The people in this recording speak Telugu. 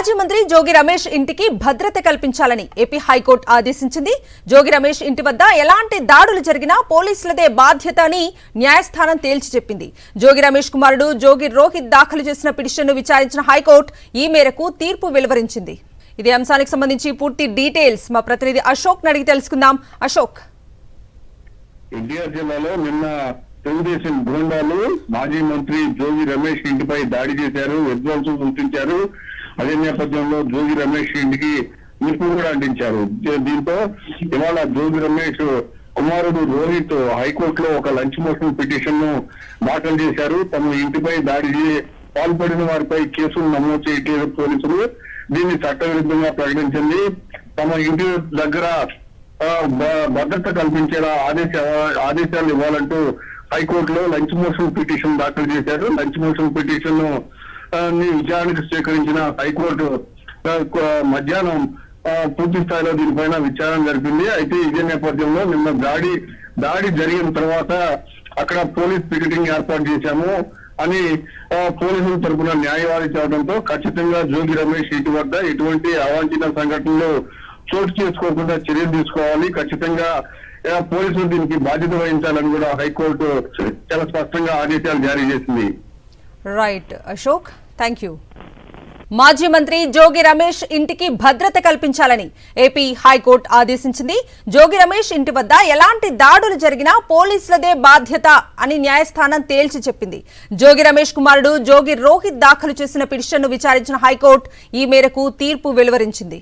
మాజీ మంత్రి జోగి రమేష్ ఇంటికి భద్రత కల్పించాలని ఏపీ హైకోర్టు ఆదేశించింది. జోగి రమేష్ ఇంటి వద్ద ఎలాంటి దాడులు జరిగినా పోలీసులదే బాధ్యత అని న్యాయస్థానం తేల్చి చెప్పింది. జోగి రమేష్ కుమారుడు జోగి రోహిత్ దాఖలు చేసిన పిటిషన్ను విచారించిన హైకోర్టు ఈ మేరకు తీర్పు వెలువరించింది. ఇదే అంశానికి సంబంధించి పూర్తి డీటెయిల్స్ మా ప్రతినిధి అశోక్ అడిగి తెలుసుకుందాం. అశోక్, ఎన్టీఆర్ జిల్లాలో నిన్న తెలుగుదేశం బృందాలు మాజీ మంత్రి జోగి రమేష్ ఇంటిపై దాడి చేశారు, విధ్వంసం సృష్టించారు. అదే నేపథ్యంలో జోగి రమేష్ ఇంటికి నిప్పు కూడా అంటించారు. దీంతో ఇవాళ జోగి రమేష్ కుమారుడు రోహిత్ హైకోర్టులో ఒక లంచ్ మోషన్ పిటిషన్ ను దాఖలు చేశారు. తమ ఇంటిపై దాడి పాల్పడిన వారిపై కేసులు నమోదు చేయట్లేదు పోలీసులు. దీన్ని చట్టవిరుద్ధంగా ప్రకటించింది. తమ ఇంటి దగ్గర భద్రత కల్పించేలా ఆదేశాలు ఇవ్వాలంటూ హైకోర్టులో లంచ్ మోషన్ పిటిషన్ దాఖలు చేశారు. లంచ్ మోషన్ పిటిషన్ విచారణకు స్వీకరించిన హైకోర్టు మధ్యాహ్నం పూర్తి స్థాయిలో దీనిపైన విచారణ జరిపింది. అయితే ఇదే నేపథ్యంలో నిన్న దాడి జరిగిన తర్వాత అక్కడ పోలీస్ పికెటింగ్ ఏర్పాటు చేశాము అని పోలీసుల తరపున న్యాయవాది చెప్పడంతో ఖచ్చితంగా జోగి రమేష్ ఇంటి వద్ద ఎటువంటి అవాంఛనీయ సంఘటనలు చోటు చేసుకోకుండా చర్యలు తీసుకోవాలి, ఖచ్చితంగా పోలీసులు దీనికి బాధ్యత వహించాలని కూడా హైకోర్టు చాలా స్పష్టంగా ఆదేశాలు జారీ చేసింది. Right Ashok, thank you. మాజీ మంత్రి జోగి రమేష్ ఇంటికి భద్రత కల్పించాలని ఏపీ హైకోర్టు ఆదేశించింది. జోగి రమేష్ ఇంటి వద్ద ఎలాంటి దాడులు జరిగినా పోలీసులదే బాధ్యత అని న్యాయస్థానం తేల్చి చెప్పింది. జోగి రమేష్ కుమారుడు జోగి రోహిత్ దాఖలు చేసిన పిటిషన్ను విచారించిన హైకోర్టు ఈ మేరకు తీర్పు వెలువరించింది.